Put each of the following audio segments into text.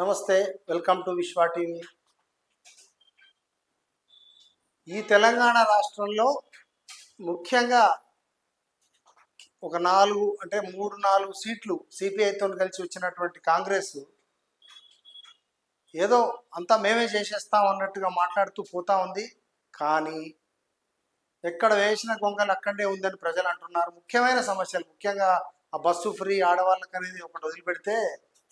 నమస్తే, welcome to విశ్వ TV. ఈ తెలంగాణ రాష్ట్రంలో ముఖ్యంగా ఒక 3-4 సీట్లు సిపిఐతో కలిసి వచ్చినటువంటి కాంగ్రెస్ ఏదో అంతా మేమే చేసేస్తాం అన్నట్టుగా మాట్లాడుతూ పోతా ఉంది. కానీ ఎక్కడ వేసిన గొంగలు అక్కడే ఉందని ప్రజలు అంటున్నారు. ముఖ్యమైన సమస్యలు, ముఖ్యంగా ఆ బస్సు ఫ్రీ ఆడవాళ్ళకి అనేది ఒకటి వదిలిపెడితే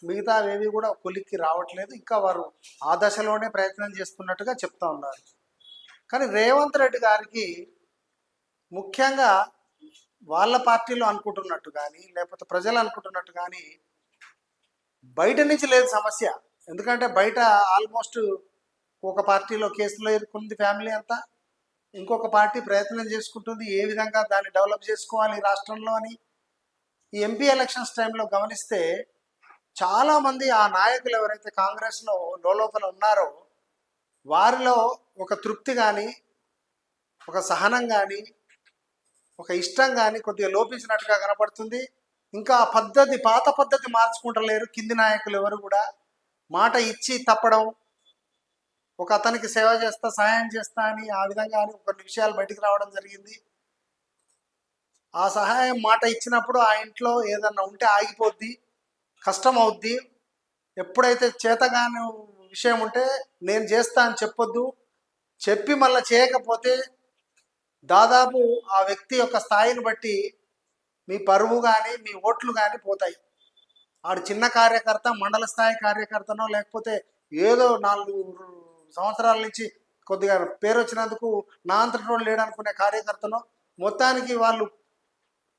మిగతా ఏవి కూడా కొలిక్కి రావట్లేదు. ఇంకా వారు ఆ దశలోనే ప్రయత్నం చేస్తున్నట్టుగా చెప్తా ఉన్నారు. కానీ రేవంత్ రెడ్డి గారికి ముఖ్యంగా వాళ్ళ పార్టీలో అనుకుంటున్నట్టు కానీ లేకపోతే ప్రజలు అనుకుంటున్నట్టు కానీ బయట నుంచి లేదు సమస్య. ఎందుకంటే బయట ఆల్మోస్ట్ ఒక పార్టీలో కేసులో ఇరుక్కుంది ఫ్యామిలీ అంతా, ఇంకొక పార్టీ ప్రయత్నం చేసుకుంటుంది ఏ విధంగా దాన్ని డెవలప్ చేసుకోవాలి రాష్ట్రంలో అని. ఈ ఎంపీ ఎలక్షన్స్ టైంలో గమనిస్తే చాలామంది ఆ నాయకులు ఎవరైతే కాంగ్రెస్లో లోపల ఉన్నారో వారిలో ఒక తృప్తి కానీ ఒక సహనం కానీ ఒక ఇష్టం కానీ కొద్దిగా లోపించినట్టుగా కనపడుతుంది. ఇంకా పాత పద్ధతి మార్చుకుంటలేరు కింది నాయకులు ఎవరు కూడా. మాట ఇచ్చి తప్పడం, ఒక అతనికి సేవ చేస్తా సహాయం చేస్తా అని ఆ విధంగా అని కొన్ని విషయాలు బయటికి రావడం జరిగింది. ఆ సహాయం మాట ఇచ్చినప్పుడు ఆ ఇంట్లో ఏదన్నా ఉంటే ఆగిపోద్ది, కష్టం అవుద్ది. ఎప్పుడైతే చేతగాని విషయం ఉంటే నేను చేస్తా అని చెప్పొద్దు, చెప్పి మళ్ళీ చేయకపోతే దాదాపు ఆ వ్యక్తి యొక్క స్థాయిని బట్టి మీ పరువు కానీ మీ ఓట్లు కానీ పోతాయి. ఆడు చిన్న కార్యకర్త, మండల స్థాయి కార్యకర్తనో లేకపోతే ఏదో 4 సంవత్సరాల నుంచి కొద్దిగా పేరు వచ్చినందుకు నా అంతటి వాళ్ళు లేడనుకునే కార్యకర్తనో మొత్తానికి వాళ్ళు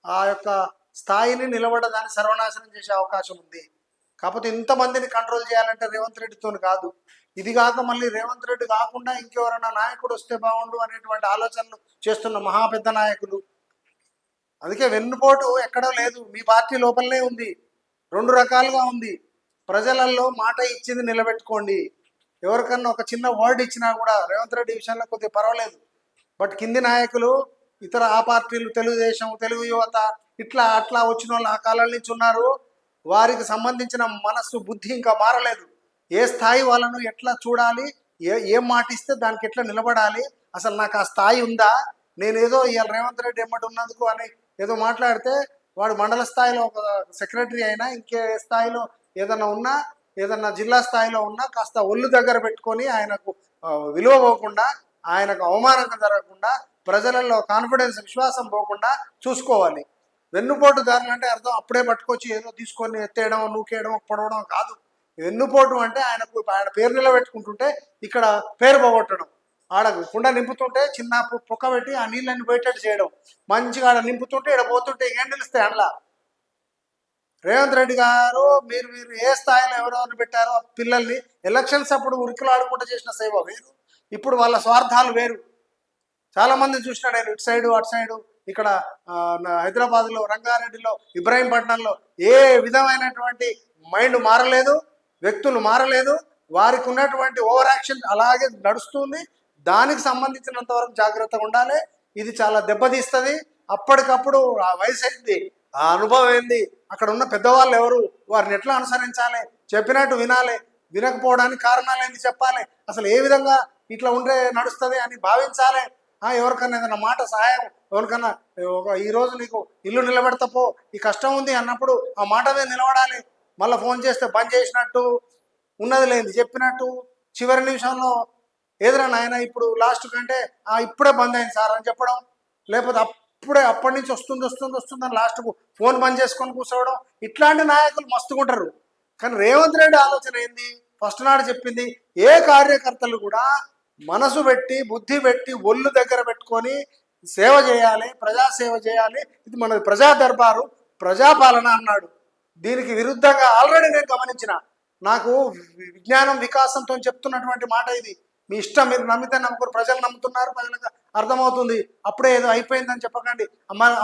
ఆ యొక్క స్థాయిని నిలబడదాన్ని సర్వనాశనం చేసే అవకాశం ఉంది. కాకపోతే ఇంతమందిని కంట్రోల్ చేయాలంటే రేవంత్ రెడ్డితో కాదు. ఇది కాక మళ్ళీ రేవంత్ రెడ్డి కాకుండా ఇంకెవరైనా నాయకుడు వస్తే బాగుండు అనేటువంటి ఆలోచనలు చేస్తున్న మహాపెద్ద నాయకులు. అందుకే వెన్నుపోటు ఎక్కడో లేదు, మీ పార్టీ లోపలనే ఉంది. 2 రకాలుగా ఉంది. ప్రజలలో మాట ఇచ్చింది నిలబెట్టుకోండి. ఎవరికన్నా ఒక చిన్న వర్డ్ ఇచ్చినా కూడా రేవంత్ రెడ్డి విషయంలో కొద్దిగా పర్వాలేదు. బట్ కింది నాయకులు ఇతర ఆ పార్టీలు, తెలుగుదేశం, తెలుగు యువత ఇట్లా అట్లా వచ్చిన వాళ్ళు ఆ కాలం నుంచి ఉన్నారు. వారికి సంబంధించిన మనస్సు బుద్ధి ఇంకా మారలేదు. ఏ స్థాయి వాళ్ళను ఎట్లా చూడాలి, ఏం మాట ఇస్తే దానికి ఎట్లా నిలబడాలి, అసలు నాకు ఆ స్థాయి ఉందా, నేను ఏదో ఇవాళ రేవంత్ రెడ్డి ఎమ్మటి ఉన్నందుకు అని ఏదో మాట్లాడితే వాడు మండల స్థాయిలో ఒక సెక్రటరీ అయినా ఇంకే స్థాయిలో ఏదన్నా ఉన్నా, ఏదన్నా జిల్లా స్థాయిలో ఉన్నా కాస్త ఒళ్ళు దగ్గర పెట్టుకొని ఆయనకు విలువ పోకుండా, ఆయనకు అవమానం జరగకుండా, ప్రజలలో కాన్ఫిడెన్స్ విశ్వాసం పోకుండా చూసుకోవాలి. వెన్నుపోటుదారులు అంటే అర్థం అప్పుడే పట్టుకొచ్చి ఏదో తీసుకొని ఎత్తేయడం, నూకేయడం, పొడవడం కాదు. వెన్నుపోటు అంటే ఆయన పేరు నిలబెట్టుకుంటుంటే ఇక్కడ పేరు పోగొట్టడం, ఆడ కుండ నింపుతుంటే చిన్న పొక్క పెట్టి ఆ నీళ్ళని పోయేటట్టు చేయడం, మంచిగా ఆడ నింపుతుంటే ఇక్కడ పోతుంటే ఏం నిలుస్తాయి అందులో. రేవంత్ రెడ్డి గారు మీరు ఏ స్థాయిలో ఎవరెవరిని పెట్టారో పిల్లల్ని ఎలక్షన్స్ అప్పుడు ఉరికిలు ఆడుకుంటూ చేసిన సేవ వేరు, ఇప్పుడు వాళ్ళ స్వార్థాలు వేరు. చాలామంది చూసినా నేను ఇటు సైడు అటు సైడు, ఇక్కడ హైదరాబాద్లో, రంగారెడ్డిలో, ఇబ్రాహీంపట్నంలో ఏ విధమైనటువంటి మైండ్ మారలేదు, వ్యక్తులు మారలేదు. వారికి ఉన్నటువంటి ఓవర్ యాక్షన్ అలాగే నడుస్తుంది. దానికి సంబంధించినంత వరకు జాగ్రత్తగా ఉండాలి. ఇది చాలా దెబ్బతీస్తుంది. అప్పటికప్పుడు ఆ వయసు అయింది, ఆ అనుభవం ఏంది, అక్కడ ఉన్న పెద్దవాళ్ళు ఎవరు, వారిని ఎట్లా అనుసరించాలి, చెప్పినట్టు వినాలి, వినకపోవడానికి కారణాలు ఏంటి చెప్పాలి, అసలు ఏ విధంగా ఇట్లా ఉంటే నడుస్తుంది అని భావించాలి. ఎవరికన్నా ఏదైనా మాట సహాయం, ఎవరికన్నా ఈరోజు నీకు ఇల్లు నిలబెడతాపో ఈ కష్టం ఉంది అన్నప్పుడు ఆ మాట మీద నిలబడాలి. మళ్ళీ ఫోన్ చేస్తే బంద్ చేసినట్టు, ఉన్నది లేని చెప్పినట్టు, చివరి నిమిషంలో ఏదైనా నాయన ఇప్పుడు లాస్ట్ కంటే ఇప్పుడే బంద్ అయింది సార్ అని చెప్పడం, లేకపోతే అప్పటి నుంచి వస్తుందని లాస్ట్కు ఫోన్ బంద్ చేసుకొని కూర్చోవడం. ఇట్లాంటి నాయకులు మస్తుకుంటారు. కానీ రేవంత్ రెడ్డి ఆలోచన ఏంది, ఫస్ట్ నాడు చెప్పింది, ఏ కార్యకర్తలు కూడా మనసు పెట్టి బుద్ధి పెట్టి ఒళ్ళు దగ్గర పెట్టుకొని సేవ చేయాలి, ప్రజాసేవ చేయాలి, ఇది మన ప్రజా దర్బారు, ప్రజాపాలన అన్నాడు. దీనికి విరుద్ధంగా ఆల్రెడీ నేను గమనించిన, నాకు విజ్ఞానం వికాసంతో చెప్తున్నటువంటి మాట ఇది. మీ ఇష్టం, మీరు నమ్మితే నమ్ముకోరు, ప్రజలు నమ్ముతున్నారు, ప్రజలకు అర్థమవుతుంది. అప్పుడే ఏదో అయిపోయిందని చెప్పకండి.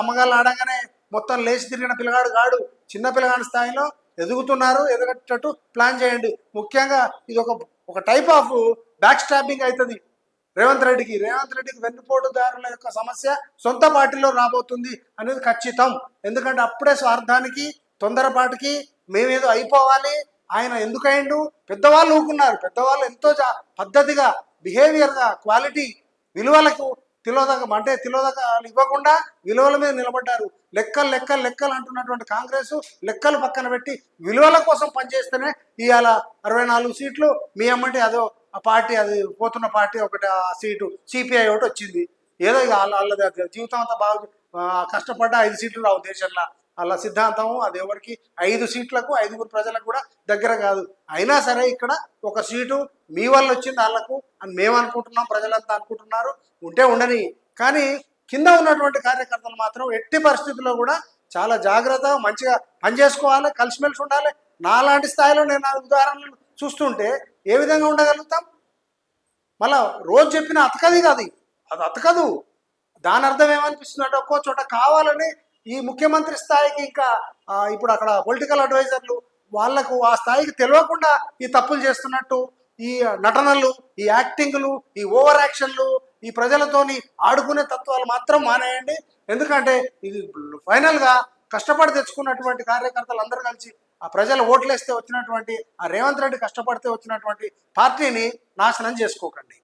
అమ్మగాళ్ళు ఆడంగానే మొత్తం లేచి తిరిగిన పిల్లగాడు కాడు, చిన్న పిల్లగాడి స్థాయిలో ఎదుగుతున్నారు, ఎదగేటట్టు ప్లాన్ చేయండి. ముఖ్యంగా ఇది ఒక టైప్ ఆఫ్ బ్యాక్ స్టాపింగ్ అవుతుంది రేవంత్ రెడ్డికి వెన్నుపోటుదారుల యొక్క సమస్య సొంత పార్టీలో రాబోతుంది అనేది ఖచ్చితం. ఎందుకంటే అప్పుడే స్వార్థానికి, తొందరపాటుకి మేమేదో అయిపోవాలి, ఆయన ఎందుకు అయిండు? పెద్దవాళ్ళు ఊరుకున్నారు. పెద్దవాళ్ళు ఎంతో పద్ధతిగా, బిహేవియర్గా, క్వాలిటీ, విలువలకు తిలోదకాలు ఇవ్వకుండా విలువల మీద నిలబడ్డారు. లెక్కలు లెక్కలు లెక్కలు అంటున్నటువంటి కాంగ్రెస్ లెక్కలు పక్కన పెట్టి విలువల కోసం పనిచేస్తేనే ఇవాళ 64 సీట్లు మీ అమ్మంటే అదో ఆ పార్టీ, అది పోతున్న పార్టీ ఒకటి ఆ సీటు సిపిఐ ఒకటి వచ్చింది. ఏదో ఇక వాళ్ళ జీవితం అంతా బాగా కష్టపడ్డ 5 సీట్లు రావు దేశంలో. అలా సిద్ధాంతం అది ఎవరికి 5 సీట్లకు 5గురు ప్రజలకు కూడా దగ్గర కాదు. అయినా సరే ఇక్కడ ఒక సీటు మీ వల్ల వచ్చింది వాళ్ళకు అని మేము అనుకుంటున్నాం, ప్రజలంతా అనుకుంటున్నారు. ఉంటే ఉండని, కానీ కింద ఉన్నటువంటి కార్యకర్తలు మాత్రం ఎట్టి పరిస్థితుల్లో కూడా చాలా జాగ్రత్తగా మంచిగా పనిచేసుకోవాలి, కలిసిమెలిసి ఉండాలి. నాలాంటి స్థాయిలో నేను ఉదాహరణలు చూస్తుంటే ఏ విధంగా ఉండగలుగుతాం? మళ్ళా రోజు చెప్పిన అతకది కాదు, అది అతకదు. దాని అర్థం ఏమనిపిస్తుంది అంటే ఒక్కో చోట కావాలని ఈ ముఖ్యమంత్రి స్థాయికి ఇంకా ఇప్పుడు అక్కడ పొలిటికల్ అడ్వైజర్లు వాళ్లకు ఆ స్థాయికి తెలియకుండా ఈ తప్పులు చేస్తున్నట్టు, ఈ నటనలు, ఈ యాక్టింగ్లు, ఈ ఓవర్ యాక్షన్లు, ఈ ప్రజలతోని ఆడుకునే తత్వాలు మాత్రం మానేయండి. ఎందుకంటే ఇది ఫైనల్గా కష్టపడి తెచ్చుకున్నటువంటి కార్యకర్తలు అందరూ కలిసి ఆ ప్రజలు ఓట్లేస్తే వచ్చినటువంటి ఆ రేవంత్ రెడ్డి కష్టపడితే వచ్చినటువంటి పార్టీని నాశనం చేసుకోకండి.